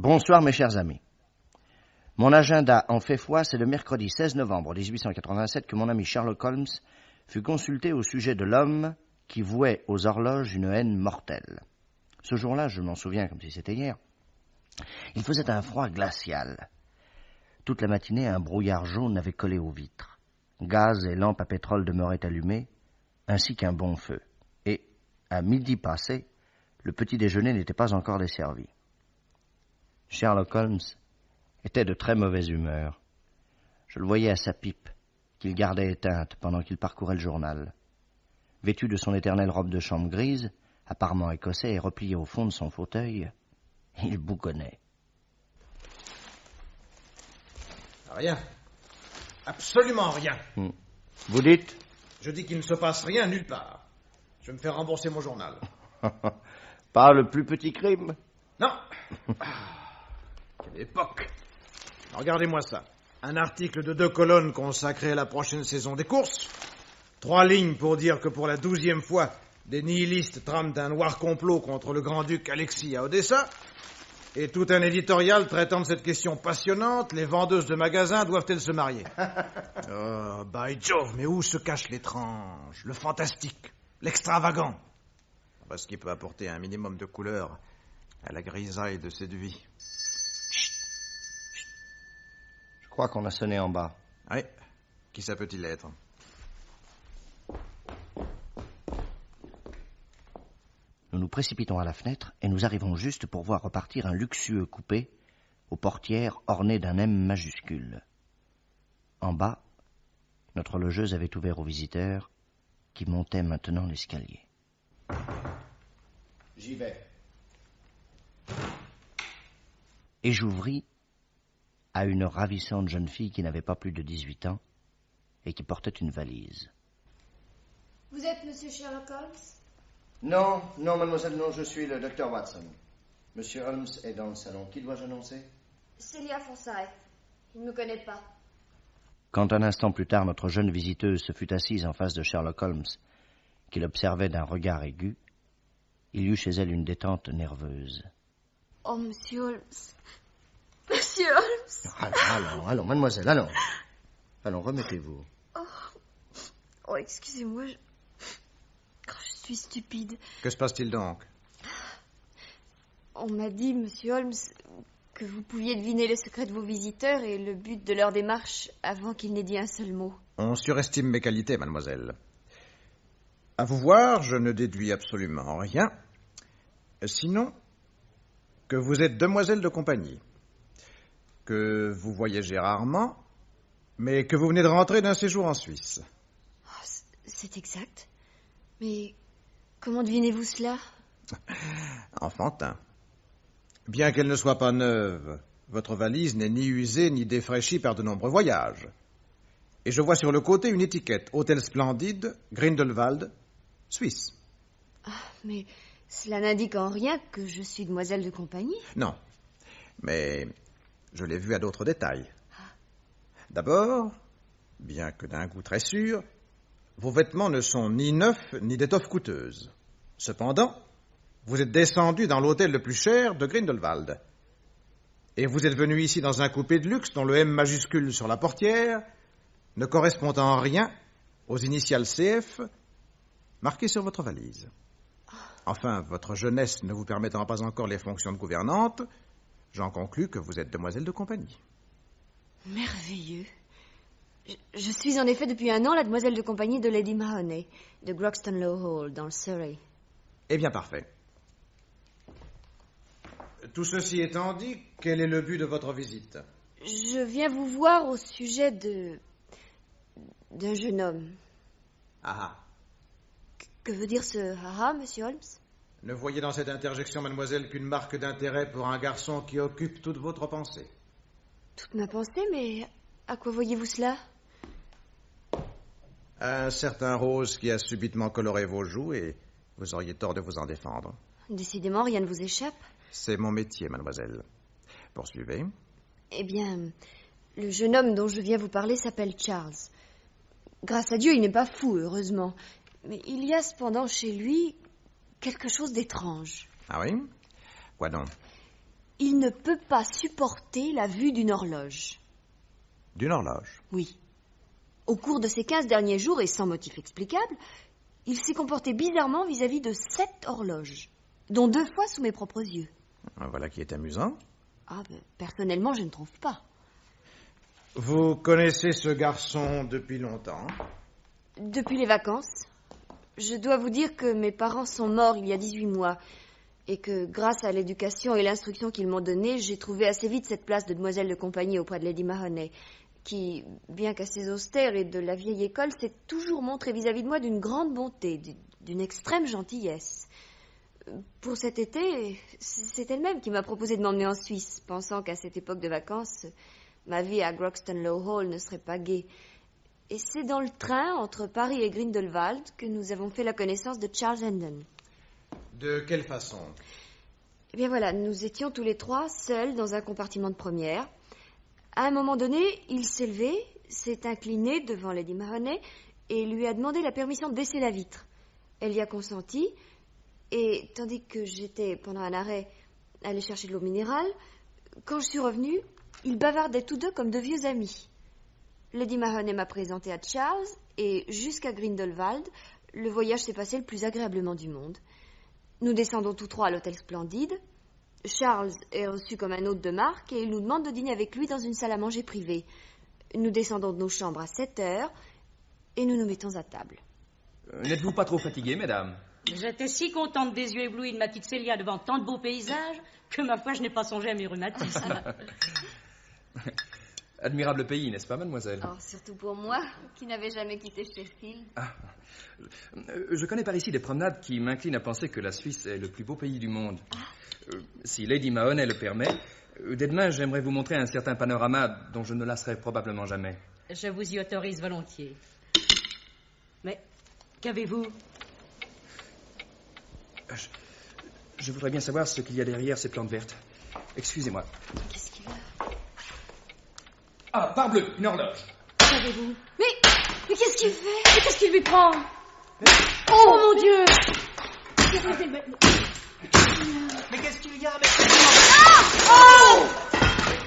Bonsoir mes chers amis. Mon agenda en fait foi, c'est le mercredi 16 novembre 1887 que mon ami Sherlock Holmes fut consulté au sujet de l'homme qui vouait aux horloges une haine mortelle. Ce jour-là, je m'en souviens comme si c'était hier, il faisait un froid glacial. Toute la matinée, un brouillard jaune avait collé aux vitres. Gaz et lampes à pétrole demeuraient allumées, ainsi qu'un bon feu. Et, à midi passé, le petit déjeuner n'était pas encore desservi. Sherlock Holmes était de très mauvaise humeur. Je le voyais à sa pipe, qu'il gardait éteinte pendant qu'il parcourait le journal. Vêtu de son éternelle robe de chambre grise, apparemment écossais et replié au fond de son fauteuil, il bougonnait. Rien. Absolument rien. Vous dites? Je dis qu'il ne se passe rien nulle part. Je vais me faire rembourser mon journal. Pas le plus petit crime? Non. Quelle époque. Regardez-moi ça. Un article de 2 colonnes consacré à la prochaine saison des courses. 3 lignes pour dire que pour la 12e fois, des nihilistes trament un noir complot contre le grand-duc Alexis à Odessa. Et tout un éditorial traitant de cette question passionnante, les vendeuses de magasins doivent-elles se marier? Oh, by Jove, mais où se cache l'étrange, le fantastique, l'extravagant? Parce qu'il peut apporter un minimum de couleur à la grisaille de cette vie. Je crois qu'on a sonné en bas. Oui, qui ça peut-il être? Nous nous précipitons à la fenêtre et nous arrivons juste pour voir repartir un luxueux coupé aux portières ornées d'un M majuscule. En bas, notre logeuse avait ouvert aux visiteurs qui montaient maintenant l'escalier. J'y vais. Et j'ouvris à une ravissante jeune fille qui n'avait pas plus de 18 ans et qui portait une valise. Vous êtes Monsieur Sherlock Holmes? Non, mademoiselle, non, je suis le docteur Watson. Monsieur Holmes est dans le salon. Qui dois-je annoncer? Célia Forsyth. Il ne me connaît pas. Quand un instant plus tard, notre jeune visiteuse se fut assise en face de Sherlock Holmes, qui l'observait d'un regard aigu, il y eut chez elle une détente nerveuse. Oh, Monsieur Holmes. Monsieur Holmes. Allons, mademoiselle, allons. Allons, remettez-vous. Oh, excusez-moi, je suis stupide. Que se passe-t-il donc? On m'a dit, Monsieur Holmes, que vous pouviez deviner le secret de vos visiteurs et le but de leur démarche avant qu'ils n'aient dit un seul mot. On surestime mes qualités, mademoiselle. À vous voir, je ne déduis absolument rien. Sinon, que vous êtes demoiselle de compagnie, que vous voyagez rarement, mais que vous venez de rentrer d'un séjour en Suisse. Oh, c'est exact. Mais comment devinez-vous cela? Enfantin. Bien qu'elle ne soit pas neuve, votre valise n'est ni usée ni défraîchie par de nombreux voyages. Et je vois sur le côté une étiquette, Hôtel Splendide, Grindelwald, Suisse. Mais cela n'indique en rien que je suis demoiselle de compagnie. Non, mais je l'ai vu à d'autres détails. D'abord, bien que d'un goût très sûr, vos vêtements ne sont ni neufs ni d'étoffe coûteuse. Cependant, vous êtes descendu dans l'hôtel le plus cher de Grindelwald. Et vous êtes venu ici dans un coupé de luxe dont le M majuscule sur la portière ne correspond en rien aux initiales CF marquées sur votre valise. Enfin, votre jeunesse ne vous permettant pas encore les fonctions de gouvernante, j'en conclus que vous êtes demoiselle de compagnie. Merveilleux. Je suis en effet depuis 1 an la demoiselle de compagnie de Lady Mahoney, de Groxton-Low Hall, dans le Surrey. Eh bien, parfait. Tout ceci étant dit, quel est le but de votre visite? Je viens vous voir au sujet d'un jeune homme. Ah. Que veut dire ce haha, Monsieur Holmes? Ne voyez dans cette interjection, mademoiselle, qu'une marque d'intérêt pour un garçon qui occupe toute votre pensée. Toute ma pensée, mais à quoi voyez-vous cela? Un certain rose qui a subitement coloré vos joues et vous auriez tort de vous en défendre. Décidément, rien ne vous échappe. C'est mon métier, mademoiselle. Poursuivez. Eh bien, le jeune homme dont je viens vous parler s'appelle Charles. Grâce à Dieu, il n'est pas fou, heureusement. Mais il y a cependant chez lui quelque chose d'étrange. Ah oui? Quoi donc? Il ne peut pas supporter la vue d'une horloge. D'une horloge? Oui. Au cours de ces 15 derniers jours, et sans motif explicable, il s'est comporté bizarrement vis-à-vis de 7 horloges, dont 2 fois sous mes propres yeux. Voilà qui est amusant. Ah, ben, personnellement, je ne trouve pas. Vous connaissez ce garçon depuis longtemps? Depuis les vacances, je dois vous dire que mes parents sont morts il y a 18 mois et que grâce à l'éducation et l'instruction qu'ils m'ont donnée, j'ai trouvé assez vite cette place de demoiselle de compagnie auprès de Lady Mahoney, qui, bien qu'assez austère et de la vieille école, s'est toujours montrée vis-à-vis de moi d'une grande bonté, d'une extrême gentillesse. Pour cet été, c'est elle-même qui m'a proposé de m'emmener en Suisse, pensant qu'à cette époque de vacances, ma vie à Groxton-Low Hall ne serait pas gaie. Et c'est dans le train entre Paris et Grindelwald que nous avons fait la connaissance de Charles Hendon. De quelle façon? Eh bien voilà, nous étions tous les 3 seuls dans un compartiment de première. À un moment donné, il s'est levé, s'est incliné devant Lady Mahoney et lui a demandé la permission de baisser la vitre. Elle y a consenti, et tandis que j'étais, pendant un arrêt, allée chercher de l'eau minérale, quand je suis revenue, ils bavardaient tous deux comme de vieux amis. Lady Mahoney m'a présenté à Charles, et jusqu'à Grindelwald, le voyage s'est passé le plus agréablement du monde. Nous descendons tous 3 à l'hôtel Splendide. Charles est reçu comme un hôte de marque et il nous demande de dîner avec lui dans une salle à manger privée. Nous descendons de nos chambres à 7 heures et nous nous mettons à table. N'êtes-vous pas trop fatiguée, mesdames? J'étais si contente des yeux éblouis de ma petite Célia devant tant de beaux paysages que, ma foi, je n'ai pas songé à mes rhumatismes. Admirable pays, n'est-ce pas, mademoiselle? Oh, surtout pour moi, qui n'avais jamais quitté Sheffield. Ah. Je connais par ici des promenades qui m'inclinent à penser que la Suisse est le plus beau pays du monde. Si Lady Mahoney le permet, dès demain, j'aimerais vous montrer un certain panorama dont je ne lasserai probablement jamais. Je vous y autorise volontiers. Mais qu'avez-vous? Je voudrais bien savoir ce qu'il y a derrière ces plantes vertes. Excusez-moi. Qu'est-ce qu'il a? Ah, parbleu, une horloge. Qu'avez-vous? Mais qu'est-ce qu'il fait? Mais qu'est-ce qu'il lui prend? Oh, mon Dieu! Mais qu'est-ce qu'il y a?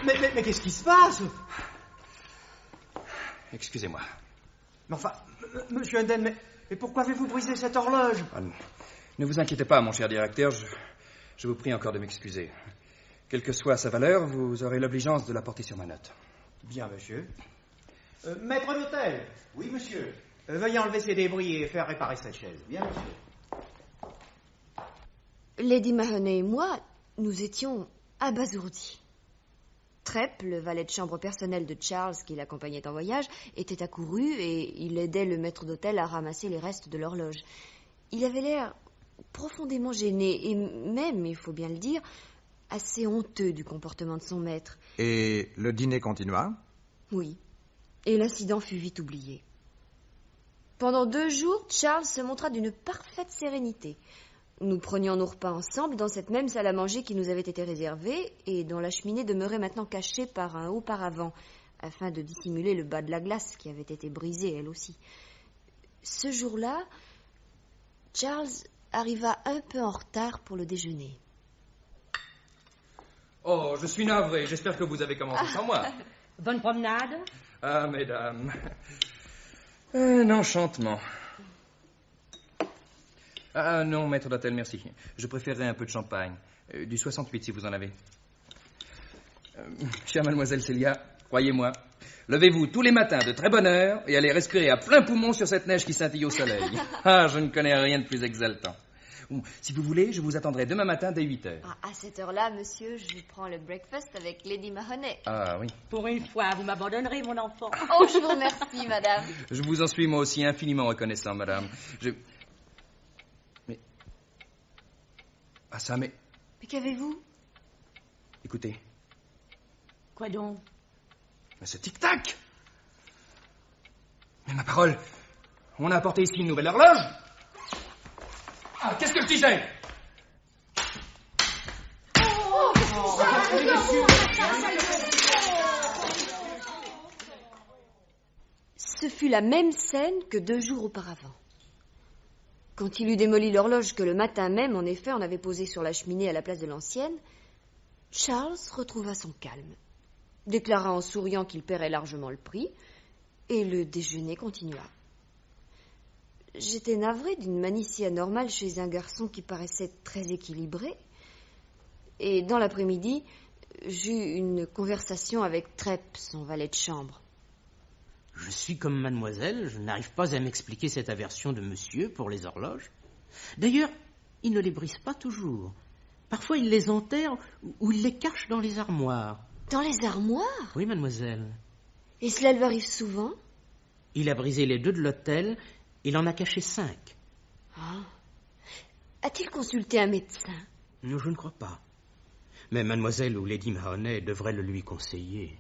Mais qu'est-ce qui se passe? Excusez-moi. Mais enfin, monsieur Hendon, mais pourquoi avez-vous brisé cette horloge? Ah, ne vous inquiétez pas, mon cher directeur, je vous prie encore de m'excuser. Quelle que soit sa valeur, vous aurez l'obligeance de la porter sur ma note. Bien, monsieur. Maître d'hôtel. Oui, monsieur. Veuillez enlever ces débris et faire réparer cette chaise. Bien, monsieur. Lady Mahoney et moi, nous étions abasourdis. Trep, le valet de chambre personnel de Charles qui l'accompagnait en voyage, était accouru et il aidait le maître d'hôtel à ramasser les restes de l'horloge. Il avait l'air profondément gêné et même, il faut bien le dire, assez honteux du comportement de son maître. Et le dîner continua? Oui, et l'incident fut vite oublié. Pendant 2 jours, Charles se montra d'une parfaite sérénité. Nous prenions nos repas ensemble dans cette même salle à manger qui nous avait été réservée et dont la cheminée demeurait maintenant cachée par un haut paravent, afin de dissimuler le bas de la glace qui avait été brisée, elle aussi. Ce jour-là, Charles arriva un peu en retard pour le déjeuner. Oh, je suis navré. J'espère que vous avez commencé sans moi. Bonne promenade. Ah, mesdames. Un enchantement. Ah non, maître d'hôtel, merci. Je préférerais un peu de champagne. Du 68, si vous en avez. Chère mademoiselle Célia, croyez-moi, levez-vous tous les matins de très bonne heure et allez respirer à plein poumon sur cette neige qui scintille au soleil. Ah, je ne connais rien de plus exaltant. Bon, si vous voulez, je vous attendrai demain matin dès 8 heures. À cette heure-là, monsieur, je prends le breakfast avec Lady Mahoney. Ah oui. Pour une fois, vous m'abandonnerez, mon enfant. Oh, je vous remercie, madame. Je vous en suis moi aussi infiniment reconnaissant, madame. Mais... Ah ça, mais... Mais qu'avez-vous? Écoutez. Quoi donc? Mais ce tic-tac! Mais ma parole, on a apporté ici une nouvelle horloge? Ah, qu'est-ce que je disais? Ce fut la même scène que 2 jours auparavant. Quand il eut démoli l'horloge que le matin même, en effet, on avait posée sur la cheminée à la place de l'ancienne, Charles retrouva son calme, déclara en souriant qu'il paierait largement le prix, et le déjeuner continua. J'étais navrée d'une manie si anormale chez un garçon qui paraissait très équilibré, et dans l'après-midi, j'eus une conversation avec Trepp, son valet de chambre. Je suis comme mademoiselle, je n'arrive pas à m'expliquer cette aversion de monsieur pour les horloges. D'ailleurs, il ne les brise pas toujours. Parfois, il les enterre ou il les cache dans les armoires. Dans les armoires? Oui, mademoiselle. Et cela lui arrive souvent? Il a brisé les 2 de l'hôtel, il en a caché 5. Ah. A-t-il consulté un médecin? Non, je ne crois pas. Mais mademoiselle ou Lady Mahoney devrait le lui conseiller.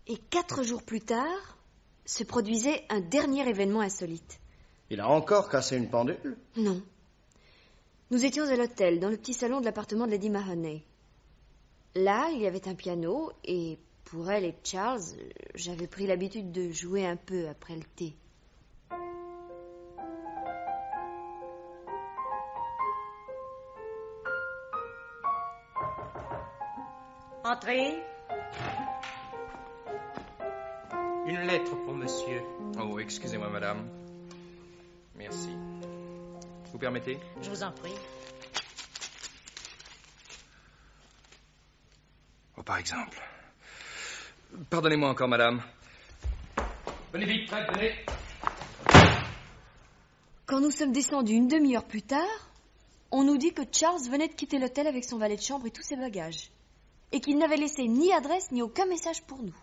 Et 4 jours plus tard, se produisait un dernier événement insolite. Il a encore cassé une pendule? Non. Nous étions à l'hôtel, dans le petit salon de l'appartement de Lady Mahoney. Là, il y avait un piano, et pour elle et Charles, j'avais pris l'habitude de jouer un peu après le thé. Entrez. Une lettre pour monsieur. Oh, excusez-moi, madame. Merci. Vous permettez? Je vous en prie. Oh, par exemple. Pardonnez-moi encore, madame. Venez vite, Fred, venez. Quand nous sommes descendus une demi-heure plus tard, on nous dit que Charles venait de quitter l'hôtel avec son valet de chambre et tous ses bagages, et qu'il n'avait laissé ni adresse ni aucun message pour nous.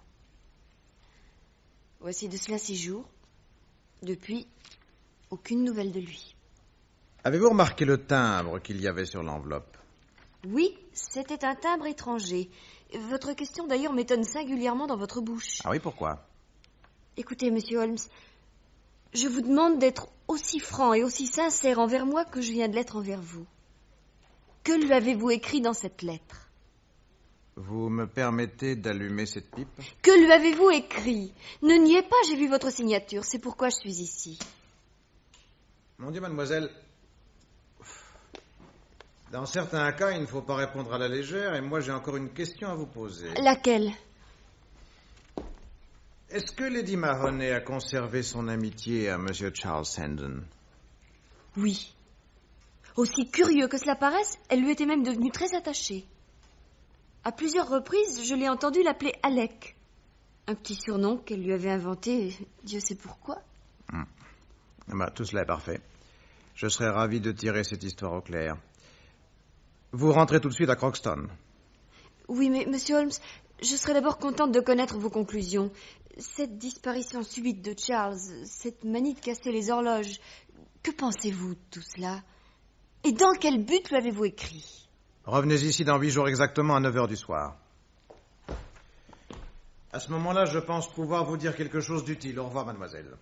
Voici de cela 6 jours. Depuis, aucune nouvelle de lui. Avez-vous remarqué le timbre qu'il y avait sur l'enveloppe? Oui, c'était un timbre étranger. Votre question d'ailleurs m'étonne singulièrement dans votre bouche. Ah oui, pourquoi? Écoutez, monsieur Holmes, je vous demande d'être aussi franc et aussi sincère envers moi que je viens de l'être envers vous. Que lui avez-vous écrit dans cette lettre? Vous me permettez d'allumer cette pipe? Que lui avez-vous écrit? Ne niez pas, j'ai vu votre signature, c'est pourquoi je suis ici. Mon Dieu, mademoiselle, dans certains cas, il ne faut pas répondre à la légère, et moi j'ai encore une question à vous poser. Laquelle? Est-ce que Lady Mahoney a conservé son amitié à Monsieur Charles Hendon? Oui. Aussi curieux que cela paraisse, elle lui était même devenue très attachée. À plusieurs reprises, je l'ai entendu l'appeler Alec. Un petit surnom qu'elle lui avait inventé, Dieu sait pourquoi. Tout cela est parfait. Je serais ravi de tirer cette histoire au clair. Vous rentrez tout de suite à Croxton. Oui, mais monsieur Holmes, je serais d'abord contente de connaître vos conclusions. Cette disparition subite de Charles, cette manie de casser les horloges, que pensez-vous de tout cela? Et dans quel but lui avez-vous écrit? Revenez ici dans 8 jours exactement à 9h du soir. À ce moment-là, je pense pouvoir vous dire quelque chose d'utile. Au revoir, mademoiselle.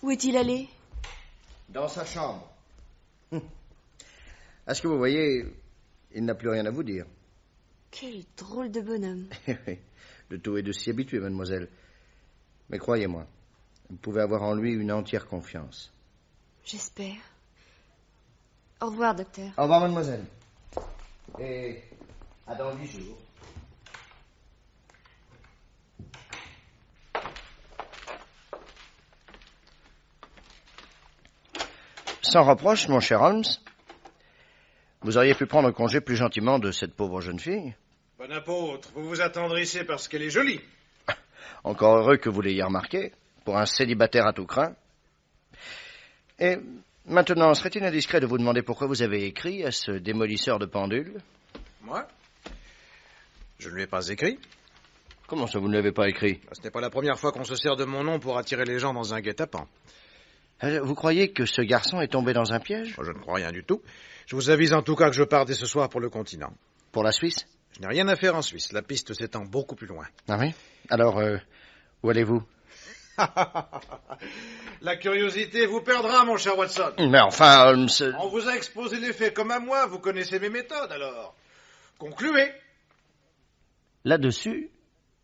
Où est-il allé? Dans sa chambre. À ce que vous voyez, il n'a plus rien à vous dire. Quel drôle de bonhomme. Le tout est de s'y habituer, mademoiselle. Mais croyez-moi, vous pouvez avoir en lui une entière confiance. J'espère. Au revoir, docteur. Au revoir, mademoiselle. Et à dans 8 jours. Sans reproche, mon cher Holmes, vous auriez pu prendre congé plus gentiment de cette pauvre jeune fille. Bon apôtre, vous vous attendrissez parce qu'elle est jolie. Encore heureux que vous l'ayez remarqué, pour un célibataire à tout craint. Et maintenant, serait-il indiscret de vous demander pourquoi vous avez écrit à ce démolisseur de pendules? Moi? Je ne lui ai pas écrit. Comment ça, vous ne l'avez pas écrit? Ce n'est pas la première fois qu'on se sert de mon nom pour attirer les gens dans un guet-apens. Vous croyez que ce garçon est tombé dans un piège? Je ne crois rien du tout. Je vous avise en tout cas que je pars dès ce soir pour le continent. Pour la Suisse? Je n'ai rien à faire en Suisse. La piste s'étend beaucoup plus loin. Ah oui? Alors, où allez-vous? La curiosité vous perdra, mon cher Watson. Mais enfin, Holmes... On vous a exposé les faits comme à moi. Vous connaissez mes méthodes, alors. Concluez. Là-dessus,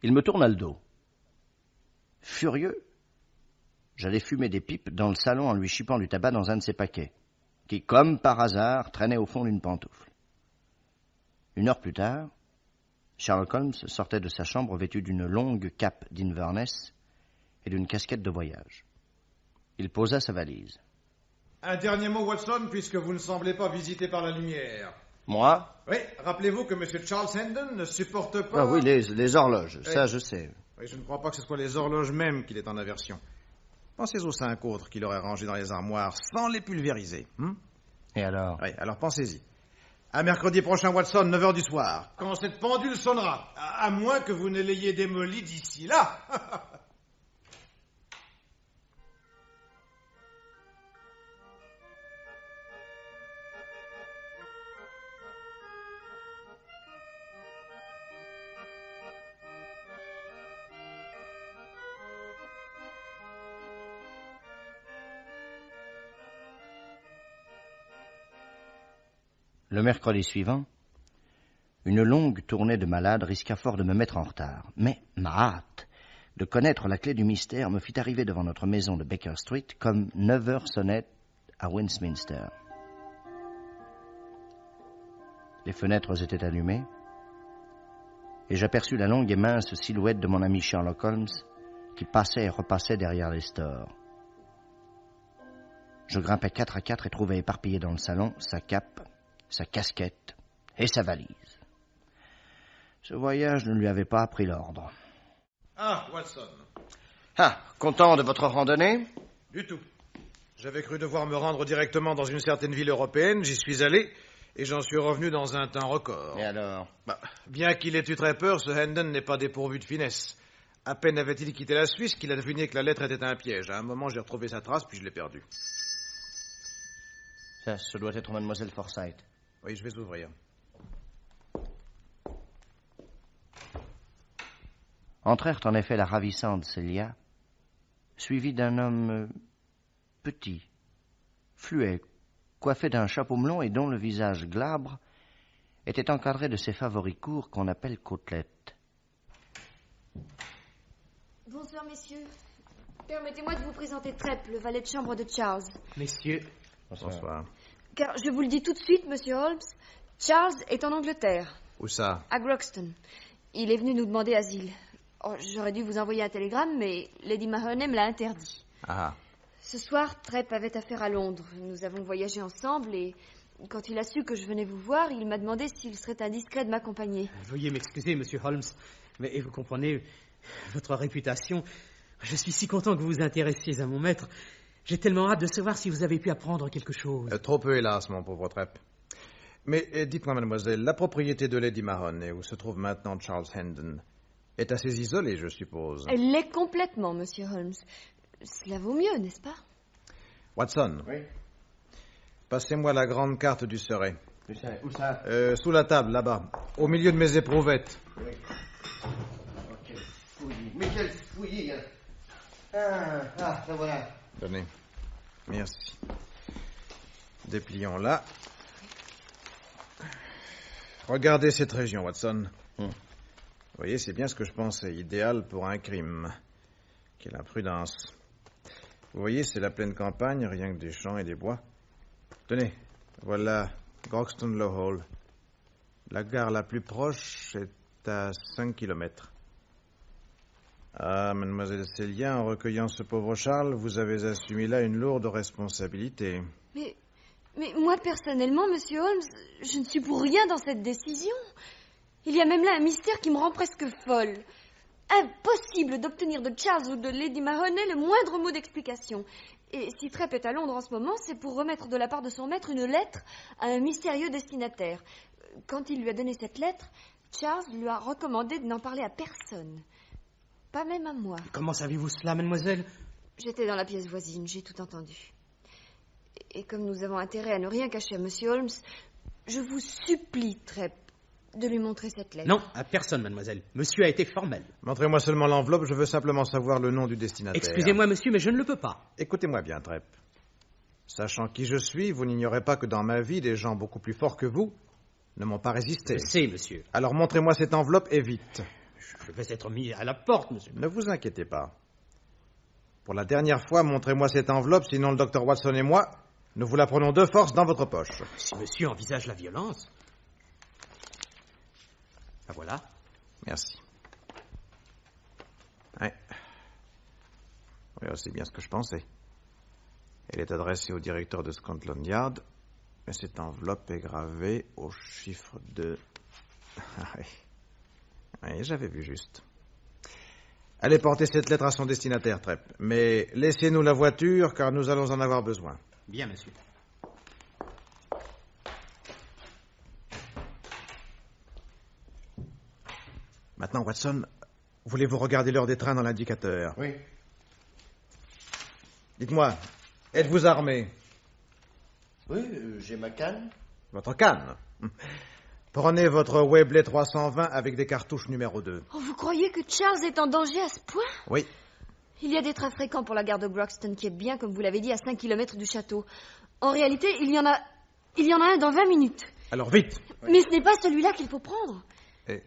il me tourna le dos. Furieux, j'allais fumer des pipes dans le salon en lui chipant du tabac dans un de ses paquets. qui, comme par hasard, traînait au fond d'une pantoufle. 1 heure plus tard, Sherlock Holmes sortait de sa chambre vêtu d'une longue cape d'Inverness et d'une casquette de voyage. Il posa sa valise. Un dernier mot, Watson, puisque vous ne semblez pas visité par la lumière. Moi? Oui, rappelez-vous que M. Charles Hendon ne supporte pas... Ah oui, les horloges, ça je sais. Oui, je ne crois pas que ce soit les horloges même qu'il est en aversion. Pensez aux 5 autres qu'il aurait rangés dans les armoires sans les pulvériser. Et alors? Oui, alors pensez-y. À mercredi prochain, Watson, 9h du soir, quand cette pendule sonnera, à moins que vous ne l'ayez démolie d'ici là. Le mercredi suivant, une longue tournée de malades risqua fort de me mettre en retard. Mais ma hâte de connaître la clé du mystère me fit arriver devant notre maison de Baker Street comme 9 heures sonnaient à Westminster. Les fenêtres étaient allumées et j'aperçus la longue et mince silhouette de mon ami Sherlock Holmes qui passait et repassait derrière les stores. Je grimpai 4 à 4 et trouvai éparpillé dans le salon sa cape, sa casquette et sa valise. Ce voyage ne lui avait pas appris l'ordre. Ah, Watson. Ah, content de votre randonnée? Du tout. J'avais cru devoir me rendre directement dans une certaine ville européenne, j'y suis allé, et j'en suis revenu dans un temps record. Et alors? Bien qu'il ait eu très peur, ce Hendon n'est pas dépourvu de finesse. À peine avait-il quitté la Suisse qu'il a deviné que la lettre était un piège. À un moment, j'ai retrouvé sa trace, puis je l'ai perdue. Ça, ce doit être mademoiselle Forsyth. Oui, je vais ouvrir. Entrèrent en effet la ravissante Célia, suivie d'un homme petit, fluet, coiffé d'un chapeau melon et dont le visage glabre était encadré de ces favoris courts qu'on appelle côtelettes. Bonsoir, messieurs. Permettez-moi de vous présenter Trepp, le valet de chambre de Charles. Messieurs, Bonsoir. Car je vous le dis tout de suite, monsieur Holmes, Charles est en Angleterre, Où ça? à Groxton. Il est venu nous demander asile. Oh, j'aurais dû vous envoyer un télégramme, mais Lady Mahoney me l'a interdit. Ah. Ce soir, Trepp avait affaire à Londres. Nous avons voyagé ensemble et quand il a su que je venais vous voir, il m'a demandé s'il serait indiscret de m'accompagner. veuillez m'excuser, monsieur Holmes, mais vous comprenez, votre réputation... Je suis si content que vous vous intéressiez à mon maître. J'ai tellement hâte de savoir si vous avez pu apprendre quelque chose. Trop peu, hélas, mon pauvre Trepp. Mais dites-moi, mademoiselle, la propriété de Lady Mahoney, où se trouve maintenant Charles Hendon, est assez isolée, je suppose. Elle l'est complètement, monsieur Holmes. Cela vaut mieux, n'est-ce pas? Watson. Oui. Passez-moi la grande carte du Surrey. Où ça? Sous la table, là-bas, au milieu de mes éprouvettes. Oui. Ok, fouillis. Mais quel fouillis, hein? Ah, ça voilà. Donnez. Merci. Déplions-la. Regardez cette région, Watson. Vous voyez, c'est bien ce que je pensais, idéal pour un crime. Quelle imprudence. Vous voyez, c'est la pleine campagne, rien que des champs et des bois. Tenez, voilà Groxton Low Hall. La gare la plus proche est à 5 kilomètres. Ah, mademoiselle Célia, en recueillant ce pauvre Charles, vous avez assumé là une lourde responsabilité. Mais moi, personnellement, monsieur Holmes, je ne suis pour rien dans cette décision. Il y a même là un mystère qui me rend presque folle. Impossible d'obtenir de Charles ou de Lady Mahoney le moindre mot d'explication. Et si Trepp est à Londres en ce moment, c'est pour remettre de la part de son maître une lettre à un mystérieux destinataire. Quand il lui a donné cette lettre, Charles lui a recommandé de n'en parler à personne. Pas même à moi. Comment savez-vous cela, mademoiselle? J'étais dans la pièce voisine, j'ai tout entendu. Et comme nous avons intérêt à ne rien cacher à monsieur Holmes, je vous supplie, Trepp, de lui montrer cette lettre. Non, à personne, mademoiselle. Monsieur a été formel. Montrez-moi seulement l'enveloppe, je veux simplement savoir le nom du destinataire. Excusez-moi, monsieur, mais je ne le peux pas. Écoutez-moi bien, Trepp. Sachant qui je suis, vous n'ignorez pas que dans ma vie, des gens beaucoup plus forts que vous ne m'ont pas résisté. Je sais, monsieur. Alors montrez-moi cette enveloppe et vite. Je vais être mis à la porte, monsieur. Ne vous inquiétez pas. Pour la dernière fois, montrez-moi cette enveloppe, sinon le docteur Watson et moi, Nous vous la prenons de force dans votre poche. Si monsieur envisage la violence... Ah, voilà. Merci. Ouais. Oui, c'est bien ce que je pensais. Elle est adressée au directeur de Scotland Yard, et cette enveloppe est gravée au chiffre de... Oui, j'avais vu juste. Allez porter cette lettre à son destinataire, Trepp. Mais laissez-nous la voiture, car nous allons en avoir besoin. Bien, monsieur. Maintenant, Watson, voulez-vous regarder l'heure des trains dans l'indicateur? Oui. Dites-moi, êtes-vous armé? Oui, j'ai ma canne. Votre canne? Prenez votre Webley 320 avec des cartouches numéro 2. Oh, vous croyez que Charles est en danger à ce point? Oui. Il y a des trains fréquents pour la gare de Broxton qui est bien, comme vous l'avez dit, à 5 km du château. En réalité, il y en a un dans 20 minutes. Alors vite. Mais ce n'est pas celui-là qu'il faut prendre. Et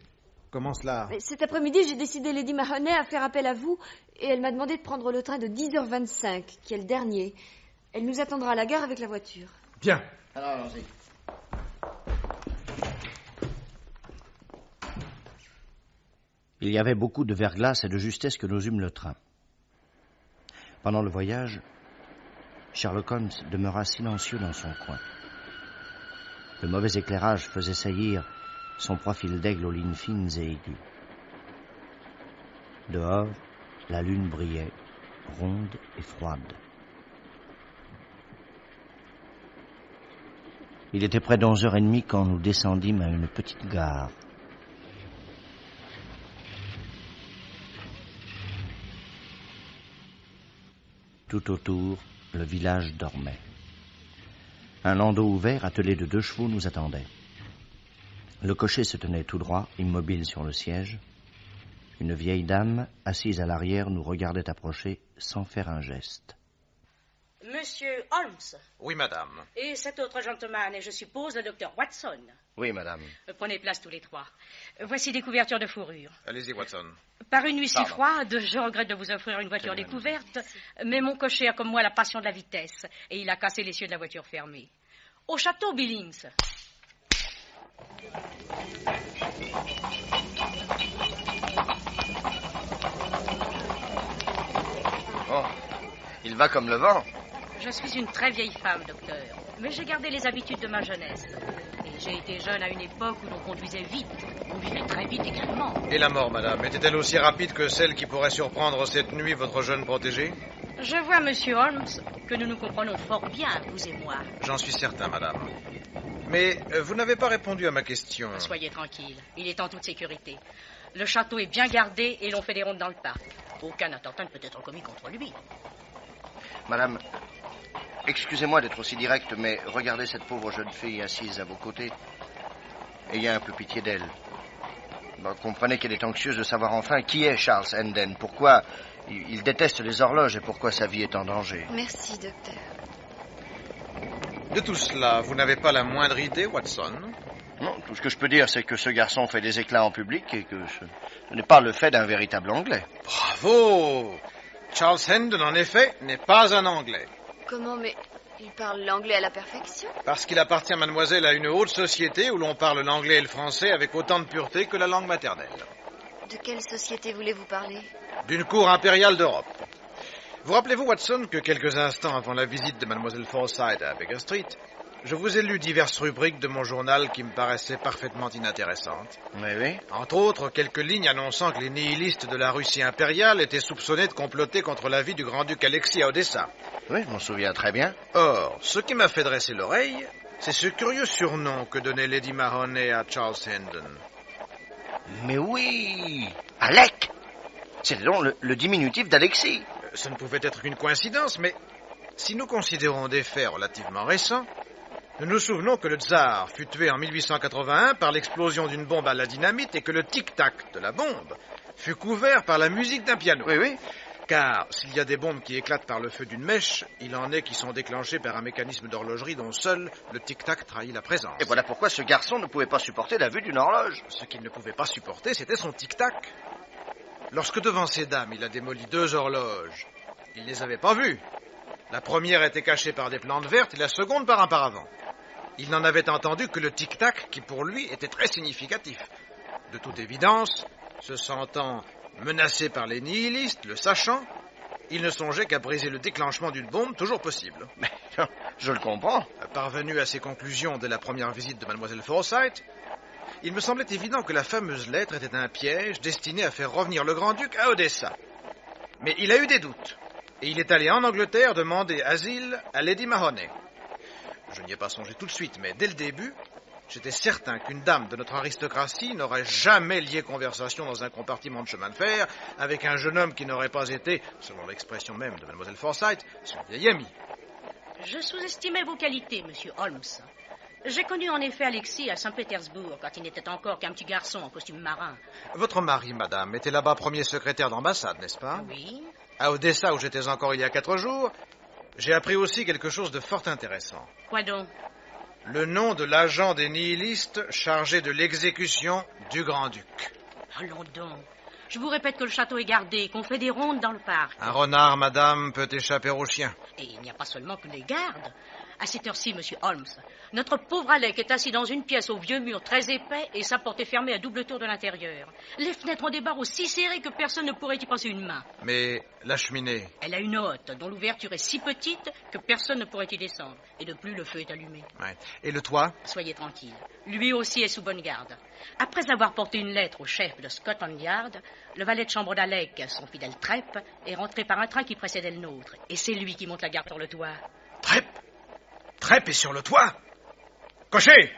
comment cela? Mais cet après-midi, j'ai décidé Lady Mahoney à faire appel à vous et elle m'a demandé de prendre le train de 10h25, qui est le dernier. Elle nous attendra à la gare avec la voiture. Bien. Alors, allons-y. Il y avait beaucoup de verglas et de justesse que nous eûmes le train. Pendant le voyage, Sherlock Holmes demeura silencieux dans son coin. Le mauvais éclairage faisait saillir son profil d'aigle aux lignes fines et aiguës. Dehors, la lune brillait, ronde et froide. Il était près d'11h30 quand nous descendîmes à une petite gare. Tout autour, le village dormait. Un landau ouvert, attelé de 2 chevaux, nous attendait. Le cocher se tenait tout droit, immobile sur le siège. Une vieille dame, assise à l'arrière, nous regardait approcher sans faire un geste. Monsieur Holmes. Oui, madame. Et cet autre gentleman est, je suppose, le docteur Watson. Oui, madame. Prenez place tous les trois. Voici des couvertures de fourrure. Allez-y, Watson. Par une nuit si Pardon. froide, je regrette de vous offrir une voiture découverte, mais mon cocher a comme moi la passion de la vitesse, et il a cassé l'essieu de la voiture fermée. Au château Billings. Oh, il va comme le vent. Je suis une très vieille femme, docteur, mais j'ai gardé les habitudes de ma jeunesse. Et j'ai été jeune à une époque où l'on conduisait vite. On vivait très vite également. Et la mort, madame, était-elle aussi rapide que celle qui pourrait surprendre cette nuit votre jeune protégé? Je vois, monsieur Holmes, que nous nous comprenons fort bien, vous et moi. J'en suis certain, madame. Mais vous n'avez pas répondu à ma question. Soyez tranquille, il est en toute sécurité. Le château est bien gardé et l'on fait des rondes dans le parc. Aucun attentat ne peut être commis contre lui. Madame, excusez-moi d'être aussi direct, mais regardez cette pauvre jeune fille assise à vos côtés. Ayez un peu pitié d'elle. Bon, comprenez qu'elle est anxieuse de savoir enfin qui est Charles Hendon, pourquoi il déteste les horloges et pourquoi sa vie est en danger. Merci, docteur. De tout cela, vous n'avez pas la moindre idée, Watson? Non, tout ce que je peux dire, c'est que ce garçon fait des éclats en public et que ce n'est pas le fait d'un véritable Anglais. Bravo! Charles Hendon, en effet, n'est pas un Anglais. Comment, mais il parle l'anglais à la perfection? Parce qu'il appartient, mademoiselle, à une haute société où l'on parle l'anglais et le français avec autant de pureté que la langue maternelle. De quelle société voulez-vous parler? D'une cour impériale d'Europe. Vous rappelez-vous, Watson, que quelques instants avant la visite de mademoiselle Forsyth à Baker Street, je vous ai lu diverses rubriques de mon journal qui me paraissaient parfaitement inintéressantes. Oui. Entre autres, quelques lignes annonçant que les nihilistes de la Russie impériale étaient soupçonnés de comploter contre la vie du grand-duc Alexis à Odessa. Oui, je m'en souviens très bien. Or, ce qui m'a fait dresser l'oreille, c'est ce curieux surnom que donnait Lady Mahoney à Charles Hendon. Mais oui, Alec. C'était donc le diminutif d'Alexis. Ce ne pouvait être qu'une coïncidence, mais si nous considérons des faits relativement récents, nous nous souvenons que le tsar fut tué en 1881 par l'explosion d'une bombe à la dynamite et que le tic-tac de la bombe fut couvert par la musique d'un piano. Oui. Car s'il y a des bombes qui éclatent par le feu d'une mèche, il en est qui sont déclenchées par un mécanisme d'horlogerie dont seul le tic-tac trahit la présence. Et voilà pourquoi ce garçon ne pouvait pas supporter la vue d'une horloge. Ce qu'il ne pouvait pas supporter, c'était son tic-tac. Lorsque devant ces dames, il a démoli 2 horloges, il ne les avait pas vues. La première était cachée par des plantes vertes et la seconde par un paravent. Il n'en avait entendu que le tic-tac qui, pour lui, était très significatif. De toute évidence, se sentant menacé par les nihilistes, le sachant, il ne songeait qu'à briser le déclenchement d'une bombe toujours possible. Mais je le comprends. Parvenu à ses conclusions dès la première visite de Mademoiselle Forsyth, il me semblait évident que la fameuse lettre était un piège destiné à faire revenir le grand-duc à Odessa. Mais il a eu des doutes, et il est allé en Angleterre demander asile à Lady Mahoney. Je n'y ai pas songé tout de suite, mais dès le début, j'étais certain qu'une dame de notre aristocratie n'aurait jamais lié conversation dans un compartiment de chemin de fer avec un jeune homme qui n'aurait pas été, selon l'expression même de Mademoiselle Forsyth, son vieil ami. Je sous-estimais vos qualités, monsieur Holmes. J'ai connu en effet Alexis à Saint-Pétersbourg, quand il n'était encore qu'un petit garçon en costume marin. Votre mari, madame, était là-bas premier secrétaire d'ambassade, n'est-ce pas? Oui. À Odessa, où j'étais encore il y a 4 jours, j'ai appris aussi quelque chose de fort intéressant. Quoi donc? Le nom de l'agent des nihilistes chargé de l'exécution du grand-duc. Allons donc. Je vous répète que le château est gardé, qu'on fait des rondes dans le parc. Un renard, madame, peut échapper au chien. Et il n'y a pas seulement que les gardes. À cette heure-ci, monsieur Holmes, notre pauvre Alec est assis dans une pièce au vieux mur très épais et sa porte est fermée à double tour de l'intérieur. Les fenêtres ont des barreaux si serrés que personne ne pourrait y passer une main. Mais la cheminée... Elle a une hotte dont l'ouverture est si petite que personne ne pourrait y descendre. Et de plus, le feu est allumé. Ouais. Et le toit? Soyez tranquille. Lui aussi est sous bonne garde. Après avoir porté une lettre au chef de Scotland Yard, le valet de chambre d'Alec, son fidèle Trepp, est rentré par un train qui précédait le nôtre. Et c'est lui qui monte la garde sur le toit. Trepp? Trepp est sur le toit? Cocher!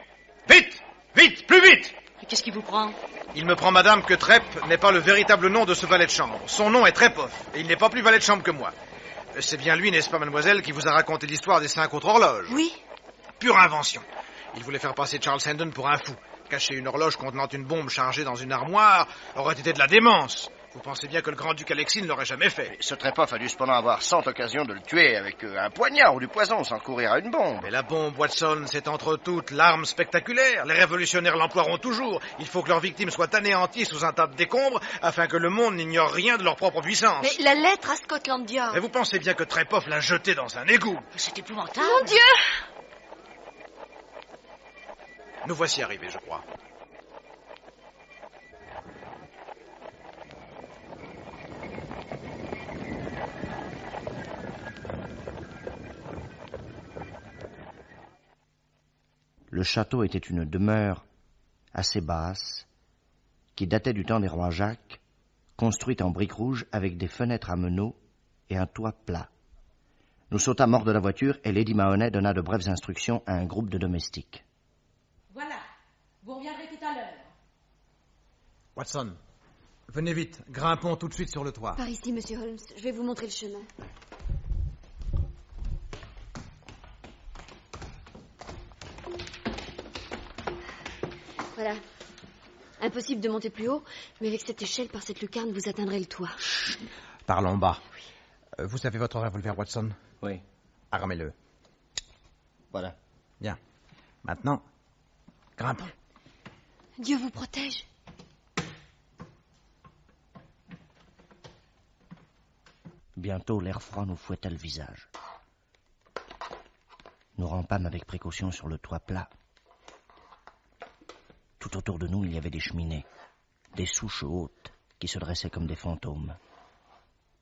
Vite! Vite! Plus vite! Qu'est-ce qui vous prend? Il me prend, madame, que Trepp n'est pas le véritable nom de ce valet de chambre. Son nom est Trepoff, et il n'est pas plus valet de chambre que moi. C'est bien lui, n'est-ce pas, mademoiselle, qui vous a raconté l'histoire des 5 autres horloges? Oui. Pure invention. Il voulait faire passer Charles Hendon pour un fou. Cacher une horloge contenant une bombe chargée dans une armoire aurait été de la démence. Vous pensez bien que le grand-duc Alexis ne l'aurait jamais fait. Mais ce Trepoff a dû cependant avoir 100 occasions de le tuer avec un poignard ou du poison sans courir à une bombe. Mais la bombe, Watson, c'est entre toutes l'arme spectaculaire. Les révolutionnaires l'emploieront toujours. Il faut que leurs victimes soient anéanties sous un tas de décombres afin que le monde n'ignore rien de leur propre puissance. Mais la lettre à Scotland Yard... Et vous pensez bien que Trepoff l'a jetée dans un égout. C'est épouvantable. Mon Dieu! Nous voici arrivés, je crois. Le château était une demeure assez basse, qui datait du temps des rois Jacques, construite en briques rouges avec des fenêtres à meneaux et un toit plat. Nous sautâmes hors de la voiture et Lady Mahoney donna de brèves instructions à un groupe de domestiques. Voilà, vous reviendrez tout à l'heure. Watson, venez vite, grimpons tout de suite sur le toit. Par ici, monsieur Holmes. Je vais vous montrer le chemin. Voilà. Impossible de monter plus haut, mais avec cette échelle, par cette lucarne, vous atteindrez le toit. Parlons bas. Oui. Vous avez votre revolver, Watson? Oui. Armez-le. Voilà. Bien. Maintenant, grimpons. Dieu vous protège. Bientôt, l'air froid nous fouetta le visage. Nous rampâmes avec précaution sur le toit plat. Tout autour de nous, il y avait des cheminées, des souches hautes qui se dressaient comme des fantômes,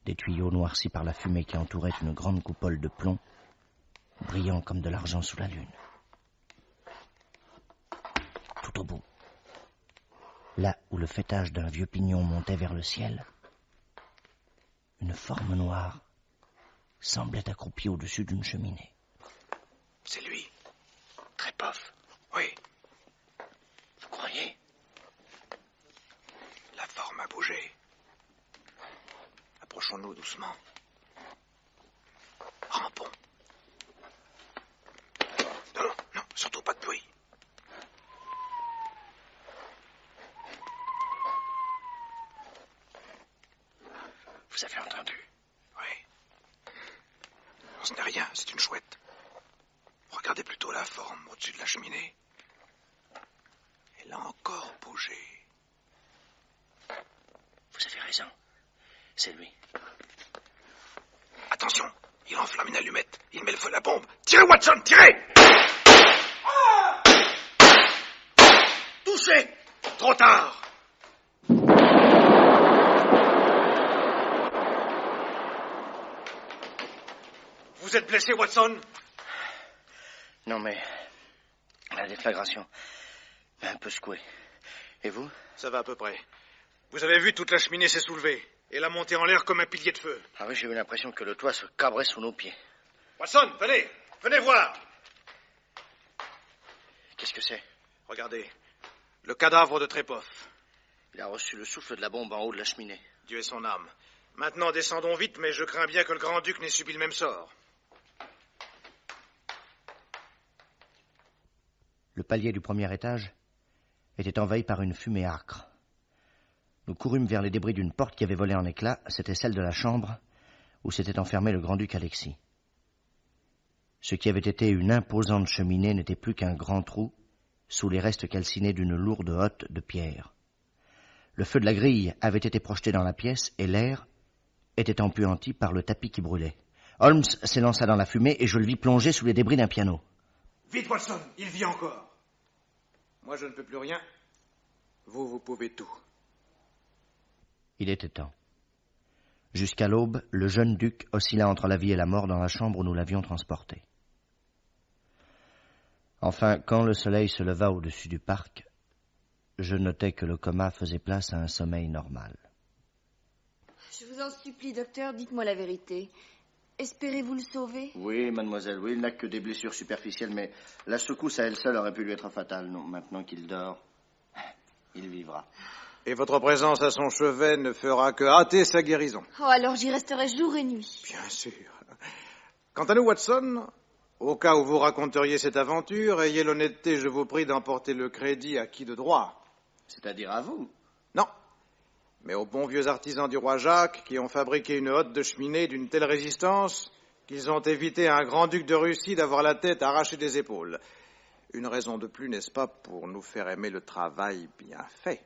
des tuyaux noircis par la fumée qui entourait une grande coupole de plomb, brillant comme de l'argent sous la lune. Tout au bout, là où le faîtage d'un vieux pignon montait vers le ciel, une forme noire semblait accroupie au-dessus d'une cheminée. C'est lui. Trepoff. Oui. Vous croyez? La forme a bougé. Approchons-nous doucement. Rampons. Non, non, non, surtout pas de bruit. Vous avez entendu? Oui. Non, ce n'est rien, c'est une chouette. Regardez plutôt la forme au-dessus de la cheminée. Elle a encore bougé. Vous avez raison. C'est lui. Attention, Il enflamme une allumette. Il met le feu à la bombe. Tirez, Watson, tirez! Touché! Trop tard! Vous êtes blessé, Watson? Non, mais la déflagration m'a un peu secoué. Et vous? Ça va à peu près. Vous avez vu, toute la cheminée s'est soulevée. Et la montée en l'air comme un pilier de feu. Ah oui, j'ai eu l'impression que le toit se cabrait sous nos pieds. Watson, venez! Venez voir! Qu'est-ce que c'est? Regardez. Le cadavre de Trepov. Il a reçu le souffle de la bombe en haut de la cheminée. Dieu ait son âme. Maintenant, descendons vite, mais je crains bien que le grand-duc n'ait subi le même sort. Le palier du premier étage était envahi par une fumée âcre. Nous courûmes vers les débris d'une porte qui avait volé en éclats. C'était celle de la chambre où s'était enfermé le grand-duc Alexis. Ce qui avait été une imposante cheminée n'était plus qu'un grand trou sous les restes calcinés d'une lourde hotte de pierre. Le feu de la grille avait été projeté dans la pièce et l'air était empuanti par le tapis qui brûlait. Holmes s'élança dans la fumée et je le vis plonger sous les débris d'un piano. Vite, Watson, il vit encore. Moi, je ne peux plus rien. Vous pouvez tout. Il était temps. Jusqu'à l'aube, le jeune duc oscilla entre la vie et la mort dans la chambre où nous l'avions transporté. Enfin, quand le soleil se leva au-dessus du parc, je notai que le coma faisait place à un sommeil normal. Je vous en supplie, docteur, dites-moi la vérité. Espérez-vous le sauver? Oui, mademoiselle, oui, il n'a que des blessures superficielles, mais la secousse à elle seule aurait pu lui être fatale. Non, maintenant qu'il dort, il vivra. Et votre présence à son chevet ne fera que hâter sa guérison. Oh, alors j'y resterai jour et nuit. Bien sûr. Quant à nous, Watson, au cas où vous raconteriez cette aventure, ayez l'honnêteté, je vous prie, d'emporter le crédit à qui de droit. C'est-à-dire à vous? Non, mais aux bons vieux artisans du roi Jacques qui ont fabriqué une hotte de cheminée d'une telle résistance qu'ils ont évité à un grand-duc de Russie d'avoir la tête arrachée des épaules. Une raison de plus, n'est-ce pas, pour nous faire aimer le travail bien fait.